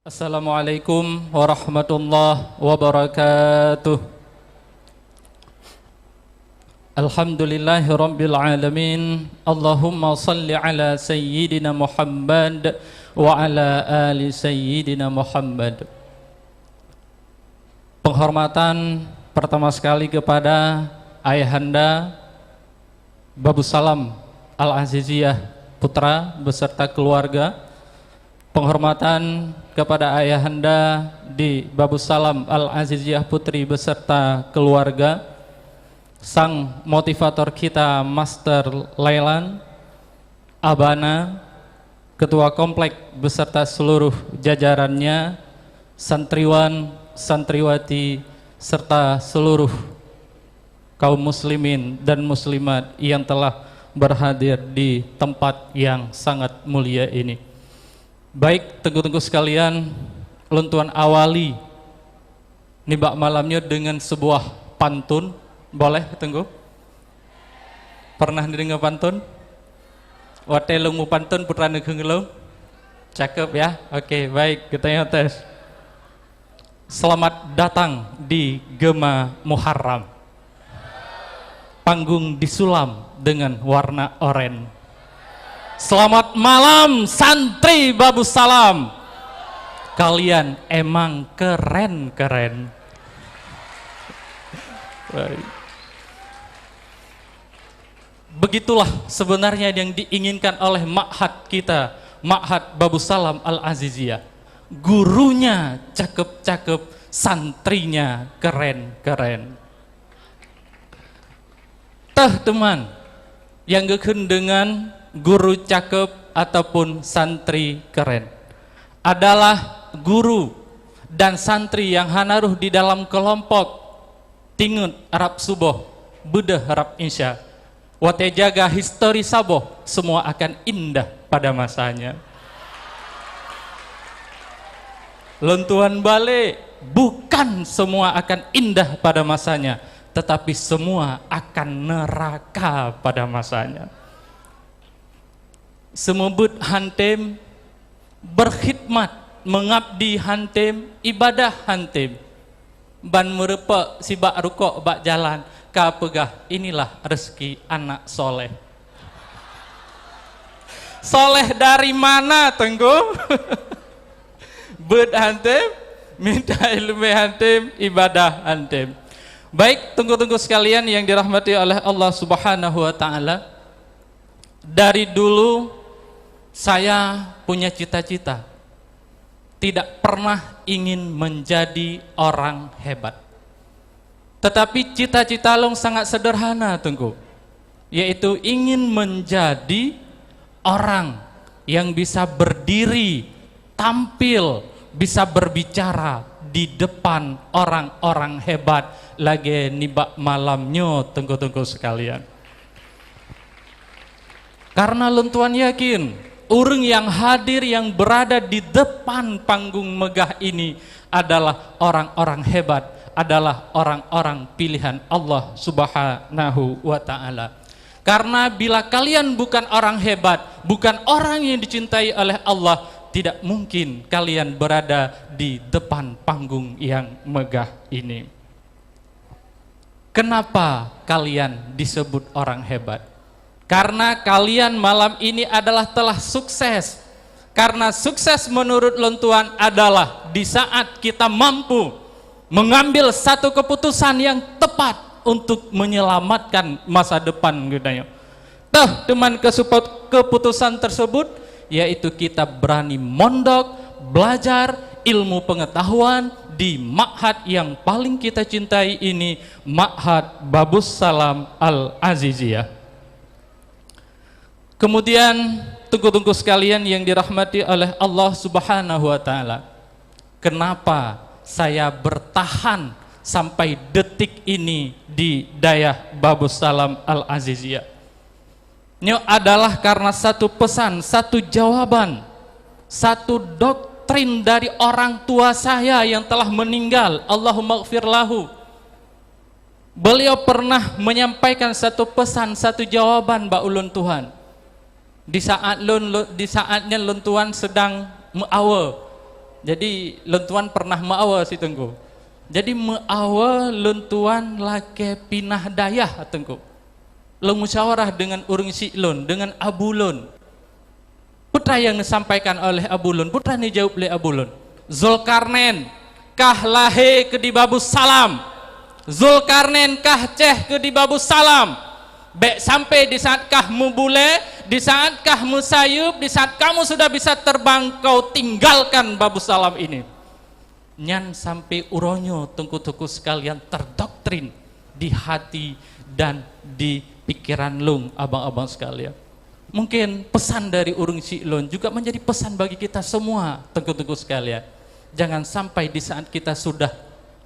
Assalamualaikum warahmatullahi wabarakatuh. Alhamdulillahi rabbil alamin. Allahumma salli ala sayyidina Muhammad wa ala ali sayyidina Muhammad. Penghormatan pertama sekali kepada Ayahanda Babu Salam Al-Aziziyah Putra beserta keluarga. Penghormatan kepada Ayahanda di Babu Salam Al-Aziziyah Putri beserta keluarga, sang motivator kita Master Lailan, Abana, Ketua Komplek beserta seluruh jajarannya, santriwan, santriwati, serta seluruh kaum muslimin dan muslimat yang telah berhadir di tempat yang sangat mulia ini. Baik, tengku-tengku sekalian, luntuan awali nibak malamnya dengan sebuah pantun. Boleh, tengku? Pernah dengar pantun? Wate lungu pantun putra negeng. Cakep ya? Oke, baik, kita tes. Selamat datang di Gema Muharram. Panggung disulam dengan warna oranye. Selamat malam santri Babu Salam. Kalian emang keren-keren. Begitulah sebenarnya yang diinginkan oleh ma'had kita, ma'had Babu Salam Al-Aziziyah. Gurunya cakep-cakep, santrinya keren-keren. Tah teman, yang geken dengan guru cakep ataupun santri keren adalah guru dan santri yang hanaruh di dalam kelompok tingut Arab subuh bedah Arab insya wate jaga histori saboh, semua akan indah pada masanya. Lentuan balik, bukan semua akan indah pada masanya, tetapi semua akan neraka pada masanya. Semebut hantem, berkhidmat, mengabdi hantem, ibadah hantem. Ban merepak si bak rukuk bak jalan, ka pegah, inilah rezeki anak soleh. Soleh dari mana tengku? Bud hantem, minta ilmu hantem, ibadah hantem. Baik, tunggu-tunggu sekalian yang dirahmati oleh Allah Subhanahu wa Ta'ala. Dari dulu saya punya cita-cita, tidak pernah ingin menjadi orang hebat. Tetapi cita-cita long sangat sederhana tengku, yaitu ingin menjadi orang yang bisa berdiri, tampil, bisa berbicara di depan orang-orang hebat lagi nibak malamnya tengku-tengku sekalian. Karena lentuan yakin orang yang hadir, yang berada di depan panggung megah ini adalah orang-orang hebat, adalah orang-orang pilihan Allah Subhanahu wa Ta'ala. Karena bila kalian bukan orang hebat, bukan orang yang dicintai oleh Allah, tidak mungkin kalian berada di depan panggung yang megah ini. Kenapa kalian disebut orang hebat? Karena kalian malam ini adalah telah sukses. Karena sukses menurut lentuan adalah di saat kita mampu mengambil satu keputusan yang tepat untuk menyelamatkan masa depan gitu. Tah teman keputusan tersebut yaitu kita berani mondok, belajar ilmu pengetahuan di ma'had yang paling kita cintai ini, ma'had Babu Salam Al-Aziziyah. Kemudian tunggu-tunggu sekalian yang dirahmati oleh Allah Subhanahu wa Ta'ala, kenapa saya bertahan sampai detik ini di Dayah Babu Salam Al-Aziziyah? Ini adalah karena satu pesan, satu jawaban, satu doktrin dari orang tua saya yang telah meninggal, Allahumma gfir lahu. Beliau pernah menyampaikan satu pesan, satu jawaban ba ulun Tuhan. Di saatnya lentuan sedang muawa Jadi lentuan pernah maawa si Tengku. Jadi maawa lentuan lake pinah dayah Tengku. Lo musyawarah dengan urung si lon, dengan Abu Lon. Putra yang disampaikan oleh Abu Lon, putra ni jawab oleh Abu Lon. Zulkarnain kah lahe ke di Babus Salam. Zulkarnain kah ceh ke di Babus Salam. Baik sampai di saat kah mubule, di saat kah musayub, di saat kamu sudah bisa terbang, kau tinggalkan Babus Salam ini. Nyan sampai uronyo tengku-tengku sekalian terdoktrin di hati dan di pikiran lung abang-abang sekalian. Mungkin pesan dari urung Silon juga menjadi pesan bagi kita semua tengku-tengku sekalian. Jangan sampai di saat kita sudah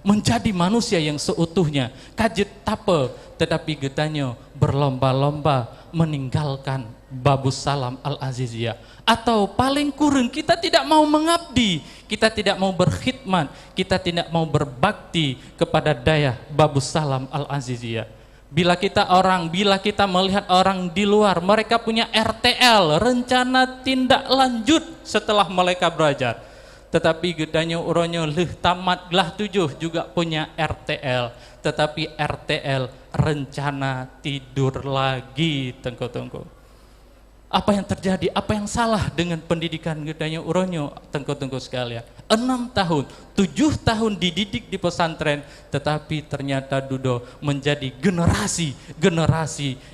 menjadi manusia yang seutuhnya, kajet tape, tetapi getanya berlomba-lomba meninggalkan Babus Salam Al-Aziziyah. Atau paling kurang kita tidak mau mengabdi, kita tidak mau berkhidmat, kita tidak mau berbakti kepada daya Babus Salam Al-Aziziyah. Bila kita melihat orang di luar, mereka punya RTL, rencana tindak lanjut setelah mereka belajar. Tetapi gedanya uronyo leh tamat gelah 7 juga punya RTL, tetapi RTL rencana tidur lagi tengko-tengko. Apa yang terjadi? Apa yang salah dengan pendidikan gedanya uronyo tengko-tengko sekalian? 6 tahun, 7 tahun dididik di pesantren, tetapi ternyata dudo menjadi generasi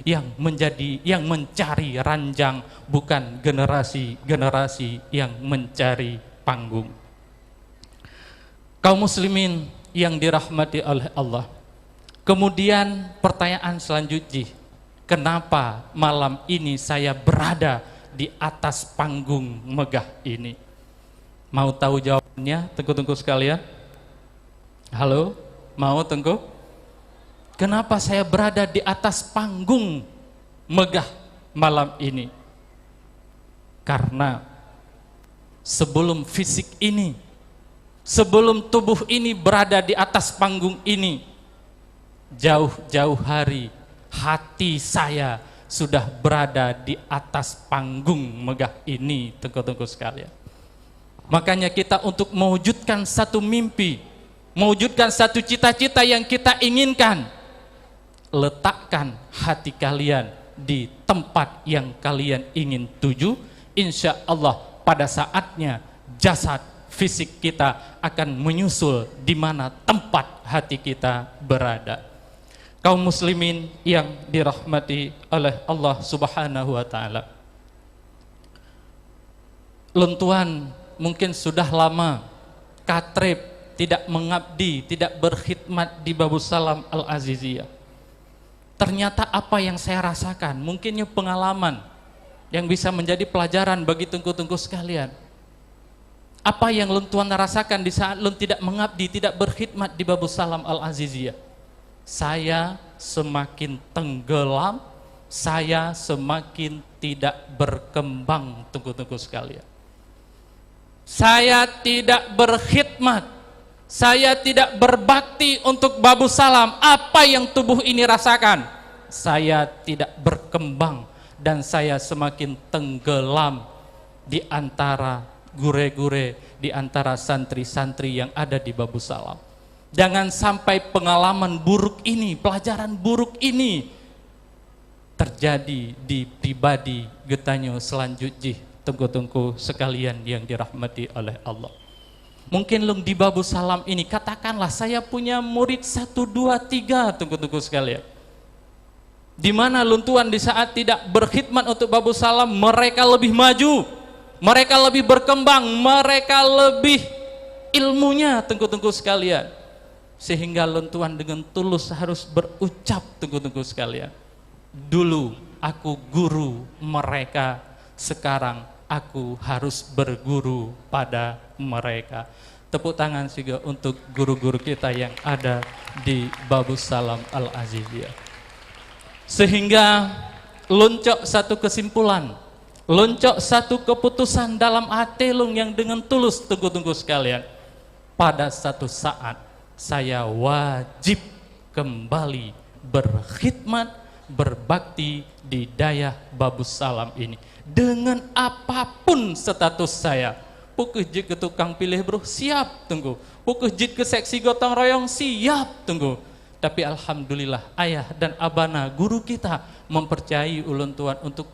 yang mencari ranjang, bukan generasi yang mencari panggung. Kaum muslimin yang dirahmati oleh Allah. Kemudian pertanyaan selanjutnya, kenapa malam ini saya berada di atas panggung megah ini? Mau tahu jawabannya, tengku-tengku sekalian? Halo, mau tengku? Kenapa saya berada di atas panggung megah malam ini? Karena sebelum fisik ini, sebelum tubuh ini berada di atas panggung ini, jauh-jauh hari hati saya sudah berada di atas panggung megah ini, tengku-tengku sekalian. Makanya kita untuk mewujudkan satu mimpi, mewujudkan satu cita-cita yang kita inginkan, letakkan hati kalian di tempat yang kalian ingin tuju. Insya Allah pada saatnya jasad fisik kita akan menyusul di mana tempat hati kita berada. Kaum muslimin yang dirahmati oleh Allah Subhanahu wa taala. Lentuan mungkin sudah lama katrib, tidak mengabdi, tidak berkhidmat di Babus Salam Al-Aziziyah. Ternyata apa yang saya rasakan, mungkinnya pengalaman yang bisa menjadi pelajaran bagi tengku-tengku sekalian. Apa yang lentuan rasakan di saat lun tidak mengabdi, tidak berkhidmat di Babus Salam Al-Aziziyah? Saya semakin tenggelam, saya semakin tidak berkembang, tengku-tengku sekalian. Saya tidak berkhidmat, saya tidak berbakti untuk Babus Salam. Apa yang tubuh ini rasakan? Saya tidak berkembang dan saya semakin tenggelam di antara gure-gure, di antara santri-santri yang ada di Babus Salam. Jangan sampai pengalaman buruk ini, pelajaran buruk ini terjadi di pribadi getanyo selanjutnya, tengku-tengku sekalian yang dirahmati oleh Allah. Mungkin lung di Babus Salam ini, katakanlah saya punya murid 1, 2, 3, tengku-tengku sekalian. Di mana luntuan di saat tidak berkhidmat untuk Babus Salam, mereka lebih maju, mereka lebih berkembang, mereka lebih ilmunya, tengku-tengku sekalian. Sehingga lentuan dengan tulus harus berucap, tengku-tengku sekalian, dulu aku guru mereka, sekarang aku harus berguru pada mereka. Tepuk tangan juga untuk guru-guru kita yang ada di Babus Salam Al-Aziziyah. Sehingga loncok satu kesimpulan, loncok satu keputusan dalam hati lung yang dengan tulus, tengku-tengku sekalian. Pada satu saat saya wajib kembali berkhidmat, berbakti di daya Babus Salam ini. Dengan apapun status saya, Pukul jit ke tukang pilih bro, siap tunggu. Pukul jit ke seksi gotong royong, siap tunggu. Tapi alhamdulillah ayah dan abana guru kita mempercayai ulun tuan untuk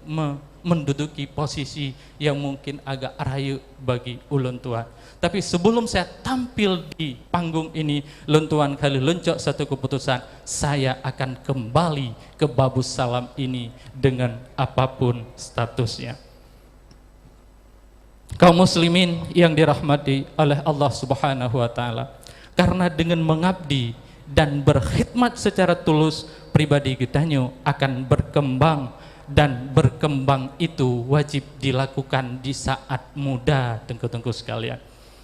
menduduki posisi yang mungkin agak rayu bagi ulun tuan. Tapi sebelum saya tampil di panggung ini, ulun tuan kali lencok satu keputusan, saya akan kembali ke Babus Salam ini dengan apapun statusnya. Kaum muslimin yang dirahmati oleh Allah Subhanahu wa taala, karena dengan mengabdi dan berkhidmat secara tulus, pribadi kitanya akan berkembang, dan berkembang itu wajib dilakukan di saat muda, tengku-tengku sekalian.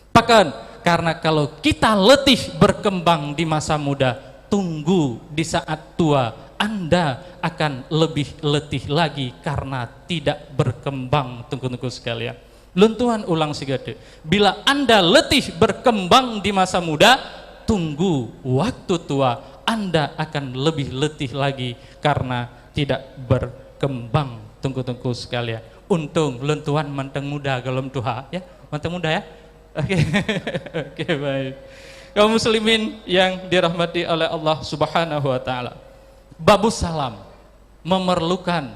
Bahkan karena kalau kita letih berkembang di masa muda, tunggu di saat tua Anda akan lebih letih lagi karena tidak berkembang, tengku-tengku sekalian. Luntuan ulang sigade, bila Anda letih berkembang di masa muda, tunggu waktu tua Anda akan lebih letih lagi karena tidak berkembang, tunggu-tunggu sekalian. Untung lentuan manteng muda galom tuha ya, manteng muda ya. Oke. Oke, baik. Kaum muslimin yang dirahmati oleh Allah Subhanahu wa taala, Babus Salam memerlukan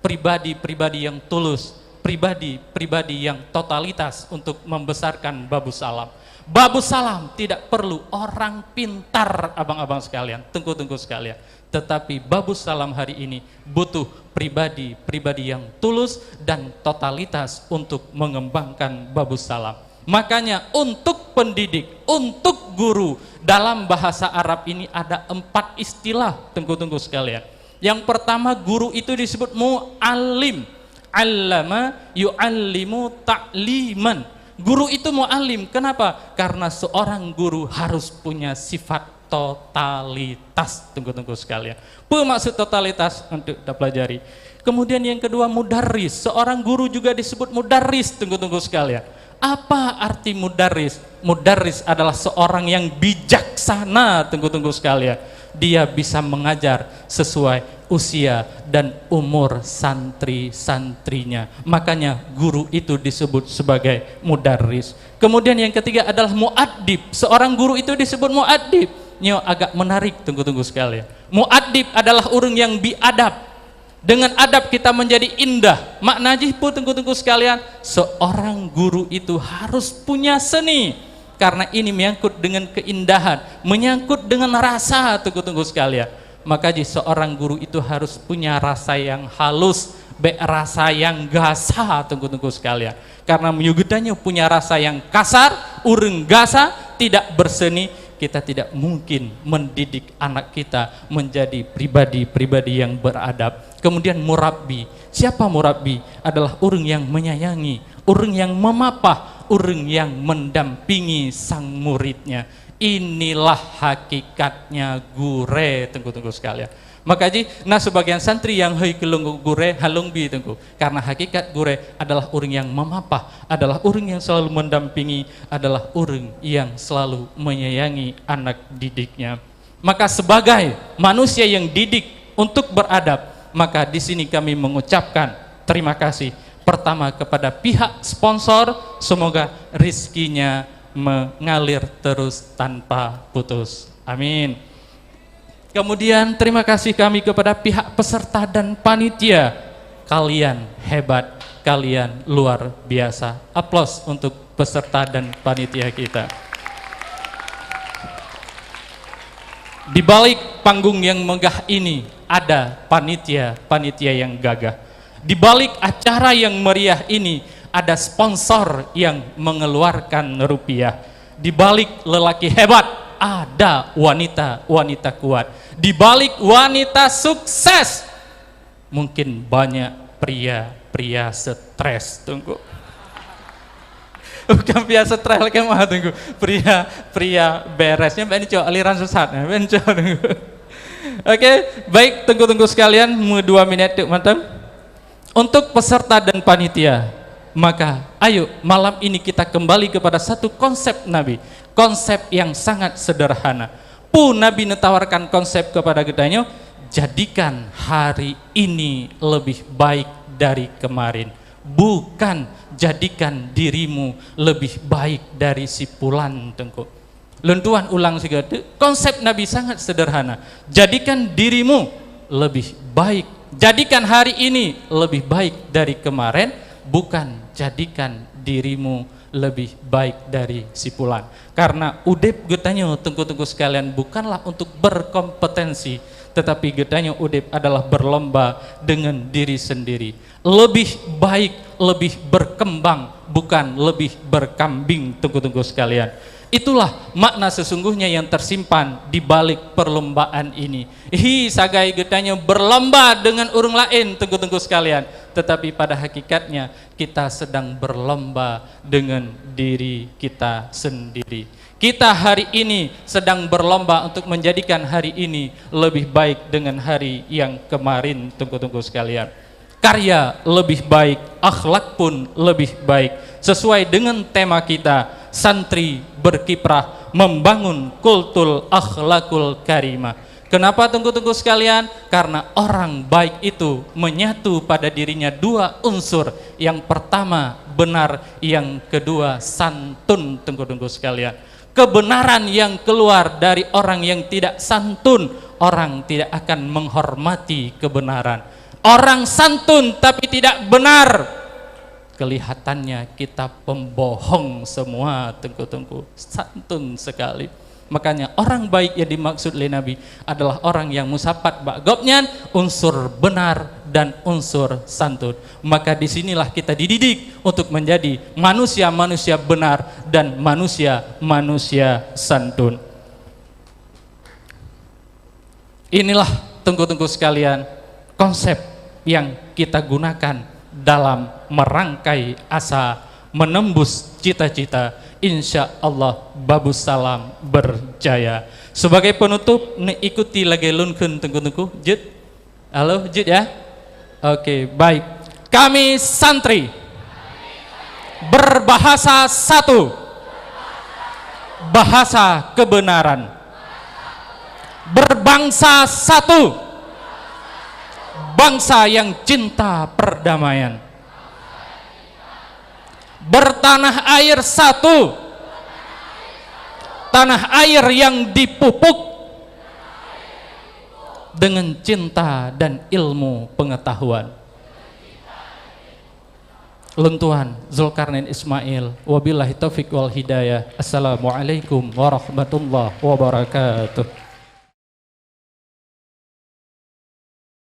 pribadi-pribadi yang tulus, pribadi-pribadi yang totalitas untuk membesarkan Babus Salam. Babus Salam tidak perlu orang pintar, abang-abang sekalian, tengku-tengku sekalian. Tetapi Babus Salam hari ini butuh pribadi-pribadi yang tulus dan totalitas untuk mengembangkan Babus Salam. Makanya untuk pendidik, untuk guru, dalam bahasa Arab ini ada 4 istilah, tengku-tengku sekalian. Yang pertama, guru itu disebut mu'allim. Allama yu'allimu ta'liman. Guru itu mu'allim. Kenapa? Karena seorang guru harus punya sifat totalitas, tunggu-tunggu sekalian. Apa maksud totalitas? Untuk kita pelajari. Kemudian yang kedua, mudarris. Seorang guru juga disebut mudarris, tunggu-tunggu sekalian. Apa arti mudarris? Mudarris adalah seorang yang bijaksana, tunggu-tunggu sekalian. Dia bisa mengajar sesuai usia dan umur santri-santrinya. Makanya guru itu disebut sebagai mudarris. Kemudian yang ketiga adalah muaddib. Seorang guru itu disebut muaddib. Ini agak menarik, tunggu-tunggu sekalian. Muaddib adalah orang yang biadab. Dengan adab kita menjadi indah. Maknanya pun, tunggu-tunggu sekalian, seorang guru itu harus punya seni. Karena ini menyangkut dengan keindahan, menyangkut dengan rasa, tunggu-tunggu sekalian. Maka seorang guru itu harus punya rasa yang halus, rasa yang gasa, tunggu-tunggu sekalian. Karena menyugudannya punya rasa yang kasar, ureng gasa, tidak berseni, kita tidak mungkin mendidik anak kita menjadi pribadi-pribadi yang beradab. Kemudian murabbi. Siapa murabbi? Adalah orang yang menyayangi, orang yang memapah, orang yang mendampingi sang muridnya. Inilah hakikatnya gure, tunggu-tunggu sekalian. Maka sebagian santri yang hei kelung gure halung bi tunggu. Karena hakikat gure adalah orang yang memapah, adalah orang yang selalu mendampingi, adalah orang yang selalu menyayangi anak didiknya. Maka sebagai manusia yang didik untuk beradab, maka di sini kami mengucapkan terima kasih pertama kepada pihak sponsor, semoga rizkinya mengalir terus tanpa putus. Amin. Kemudian terima kasih kami kepada pihak peserta dan panitia. Kalian hebat, kalian luar biasa. Aplaus untuk peserta dan panitia kita. Di balik panggung yang megah ini ada panitia yang gagah. Di balik acara yang meriah ini ada sponsor yang mengeluarkan rupiah. Di balik lelaki hebat ada wanita kuat. Di balik wanita sukses mungkin banyak pria stres. Tunggu. Bukan pria stres lagi mah, tunggu. Pria beresnya ini coba aliran sesat ya. Tunggu. Oke, baik, tunggu sekalian, 2 menit mantap. Untuk peserta dan panitia, maka ayo malam ini kita kembali kepada satu konsep Nabi, konsep yang sangat sederhana. Nabi netawarkan konsep kepada kitanya, jadikan hari ini lebih baik dari kemarin, bukan jadikan dirimu lebih baik dari si Pulan tengku. Lentuan ulang juga, konsep Nabi sangat sederhana. Jadikan dirimu lebih baik, jadikan hari ini lebih baik dari kemarin, bukan jadikan dirimu lebih baik dari si Pulan. Karena udep getanya tengku-tengku sekalian bukanlah untuk berkompetensi, tetapi getanya udep adalah berlomba dengan diri sendiri. Lebih baik, lebih berkembang, bukan lebih berkambing tengku-tengku sekalian. Itulah makna sesungguhnya yang tersimpan di balik perlombaan ini. Sagai getanya berlomba dengan urung lain tengku-tengku sekalian, tetapi pada hakikatnya kita sedang berlomba dengan diri kita sendiri. Kita hari ini sedang berlomba untuk menjadikan hari ini lebih baik dengan hari yang kemarin tengku-tengku sekalian. Karya lebih baik, akhlak pun lebih baik. Sesuai dengan tema kita, santri berkiprah membangun kultur akhlakul karimah. Kenapa tengku-tengku sekalian? Karena orang baik itu menyatu pada dirinya dua unsur. Yang pertama benar, yang kedua santun tengku-tengku sekalian. Kebenaran yang keluar dari orang yang tidak santun, orang tidak akan menghormati kebenaran. Orang santun tapi tidak benar, kelihatannya kita pembohong semua tengku-tengku, santun sekali. Makanya orang baik yang dimaksud oleh Nabi adalah orang yang musapat bagobnya unsur benar dan unsur santun. Maka disinilah kita dididik untuk menjadi manusia-manusia benar dan manusia-manusia santun. Inilah tengku-tengku sekalian konsep yang kita gunakan dalam merangkai asa menembus cita-cita. Insya Allah Babus Salam berjaya. Sebagai penutup, ikuti lagi lunken tengku-tengku. Jid, halo Jid ya. Oke, baik. Kami santri berbahasa satu, bahasa kebenaran. Berbangsa satu, bangsa yang cinta perdamaian. Bertanah air satu, tanah air yang dipupuk dengan cinta dan ilmu pengetahuan. Lentuhan Zulkarnain Ismail. Wabillahi taufiq wal hidayah. Assalamualaikum warahmatullahi wabarakatuh.